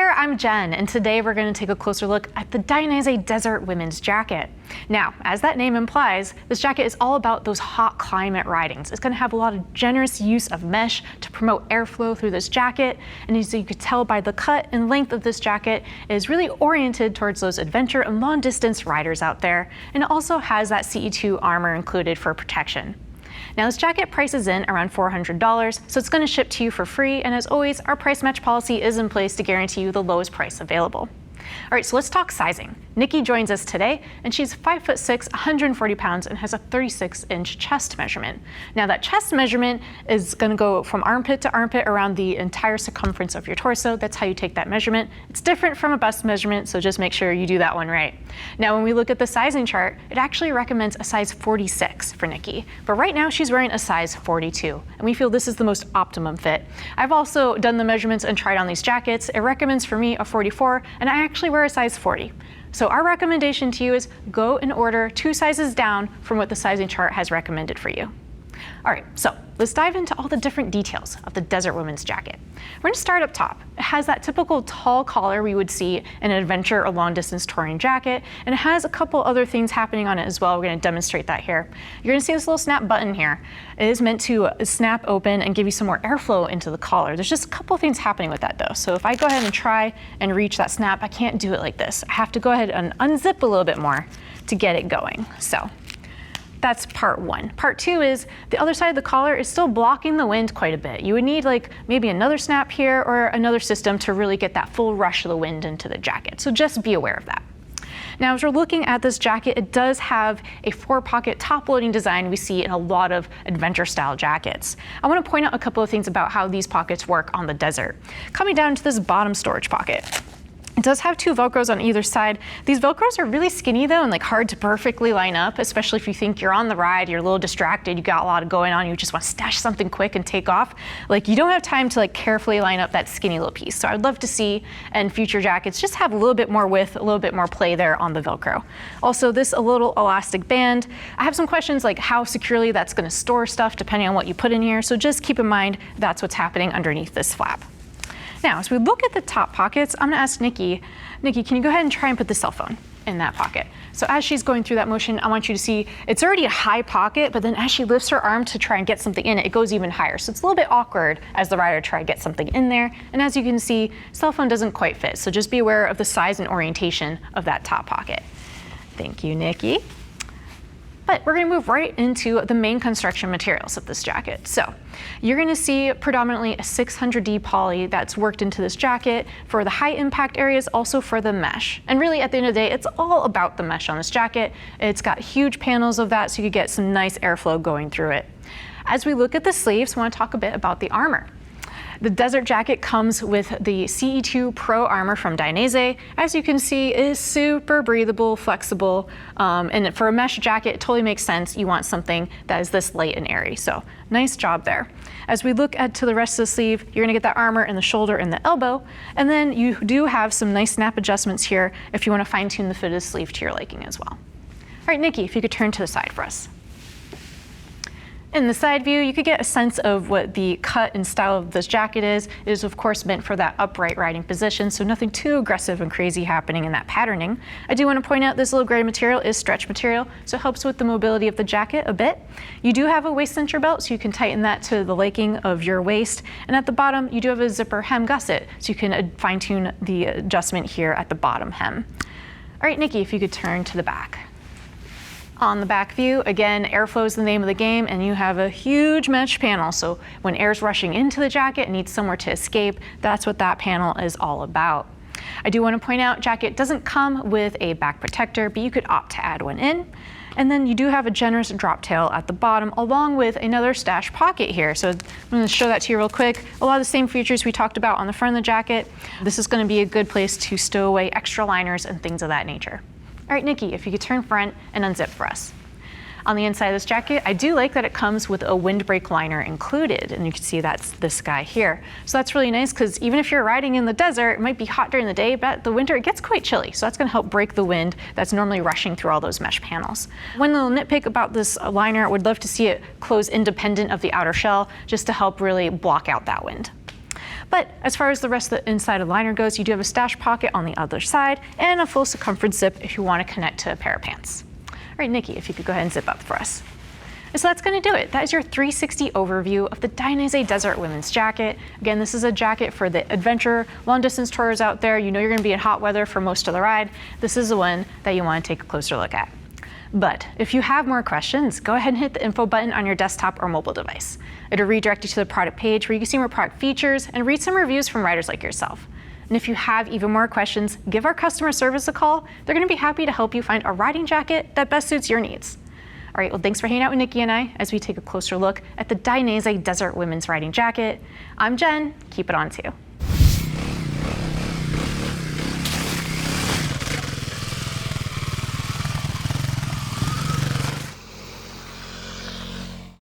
there, I'm Jen, and today we're going to take a closer look at the Dainese Desert Women's Jacket. Now, as that name implies, this jacket is all about those hot climate ridings. It's going to have a lot of generous use of mesh to promote airflow through this jacket, and as you could tell by the cut and length of this jacket, it is really oriented towards those adventure and long-distance riders out there, and it also has that CE2 armor included for protection. Now this jacket prices in around $400, so it's going to ship to you for free, and as always, our price match policy is in place to guarantee you the lowest price available. All right, so let's talk sizing. Nikki joins us today, and she's 5'6", 140 pounds, and has a 36-inch chest measurement. Now that chest measurement is going to go from armpit to armpit around the entire circumference of your torso. That's how you take that measurement. It's different from a bust measurement, so just make sure you do that one right. Now when we look at the sizing chart, it actually recommends a size 46 for Nikki, but right now she's wearing a size 42, and we feel this is the most optimum fit. I've also done the measurements and tried on these jackets. It recommends for me a 44, and I actually wear a size 40. So our recommendation to you is go and order 2 sizes down from what the sizing chart has recommended for you. All right, so let's dive into all the different details of the Desert Women's Jacket. We're gonna start up top. It has that typical tall collar we would see in an adventure or long distance touring jacket, and it has a couple other things happening on it as well. We're gonna demonstrate that here. You're gonna see this little snap button here. It is meant to snap open and give you some more airflow into the collar. There's just a couple things happening with that though. So if I go ahead and try and reach that snap, I can't do it like this. I have to go ahead and unzip a little bit more to get it going. So that's part one. Part two is the other side of the collar is still blocking the wind quite a bit. You would need like maybe another snap here or another system to really get that full rush of the wind into the jacket. So just be aware of that. Now, as we're looking at this jacket, it does have a 4-pocket top-loading design we see in a lot of adventure-style jackets. I want to point out a couple of things about how these pockets work on the desert. Coming down to this bottom storage pocket, it does have 2 Velcros on either side. These Velcros are really skinny though, and like hard to perfectly line up, especially if you think you're on the ride, you're a little distracted, you got a lot going on, you just want to stash something quick and take off. Like you don't have time to like carefully line up that skinny little piece. So I'd love to see in future jackets just have a little bit more width, a little bit more play there on the Velcro. Also this a little elastic band. I have some questions like how securely that's going to store stuff depending on what you put in here. So just keep in mind that's what's happening underneath this flap. Now, as we look at the top pockets, I'm gonna ask Nikki, can you go ahead and try and put the cell phone in that pocket? So as she's going through that motion, I want you to see it's already a high pocket, but then as she lifts her arm to try and get something in it, it goes even higher. So it's a little bit awkward as the rider try to get something in there. And as you can see, cell phone doesn't quite fit. So just be aware of the size and orientation of that top pocket. Thank you, Nikki. But we're gonna move right into the main construction materials of this jacket. So you're gonna see predominantly a 600D poly that's worked into this jacket for the high impact areas, also for the mesh. And really at the end of the day, it's all about the mesh on this jacket. It's got huge panels of that so you could get some nice airflow going through it. As we look at the sleeves, I wanna talk a bit about the armor. The desert jacket comes with the CE2 Pro armor from Dainese. As you can see, it is super breathable, flexible, and for a mesh jacket, it totally makes sense. You want something that is this light and airy, so nice job there. As we look to the rest of the sleeve, you're gonna get that armor in the shoulder and the elbow, and then you do have some nice snap adjustments here if you wanna fine tune the fit of the sleeve to your liking as well. All right, Nikki, if you could turn to the side for us. In the side view, you could get a sense of what the cut and style of this jacket is. It is of course meant for that upright riding position, so nothing too aggressive and crazy happening in that patterning. I do want to point out this little gray material is stretch material, so it helps with the mobility of the jacket a bit. You do have a waist cincher belt, so you can tighten that to the liking of your waist. And at the bottom, you do have a zipper hem gusset, so you can fine tune the adjustment here at the bottom hem. All right, Nikki, if you could turn to the back. On the back view, again, airflow is the name of the game, and you have a huge mesh panel. So when air's rushing into the jacket, it needs somewhere to escape. That's what that panel is all about. I do want to point out, jacket doesn't come with a back protector, but you could opt to add one in. And then you do have a generous drop tail at the bottom, along with another stash pocket here. So I'm going to show that to you real quick. A lot of the same features we talked about on the front of the jacket. This is going to be a good place to stow away extra liners and things of that nature. All right, Nikki, if you could turn front and unzip for us. On the inside of this jacket, I do like that it comes with a windbreak liner included, and you can see that's this guy here. So that's really nice because even if you're riding in the desert, it might be hot during the day, but the winter it gets quite chilly. So that's gonna help break the wind that's normally rushing through all those mesh panels. One little nitpick about this liner, I would love to see it close independent of the outer shell just to help really block out that wind. But as far as the rest of the inside of the liner goes, you do have a stash pocket on the other side and a full circumference zip if you want to connect to a pair of pants. All right, Nikki, if you could go ahead and zip up for us. So that's going to do it. That is your 360 overview of the Dainese Desert Women's Jacket. Again, this is a jacket for the adventure, long distance tourers out there. You know you're going to be in hot weather for most of the ride. This is the one that you want to take a closer look at. But if you have more questions, go ahead and hit the info button on your desktop or mobile device. It'll redirect you to the product page where you can see more product features and read some reviews from riders like yourself. And if you have even more questions, give our customer service a call. They're going to be happy to help you find a riding jacket that best suits your needs. All right, well, thanks for hanging out with Nikki and I as we take a closer look at the Dainese Desert Women's Riding Jacket. I'm Jen. Keep it on, too.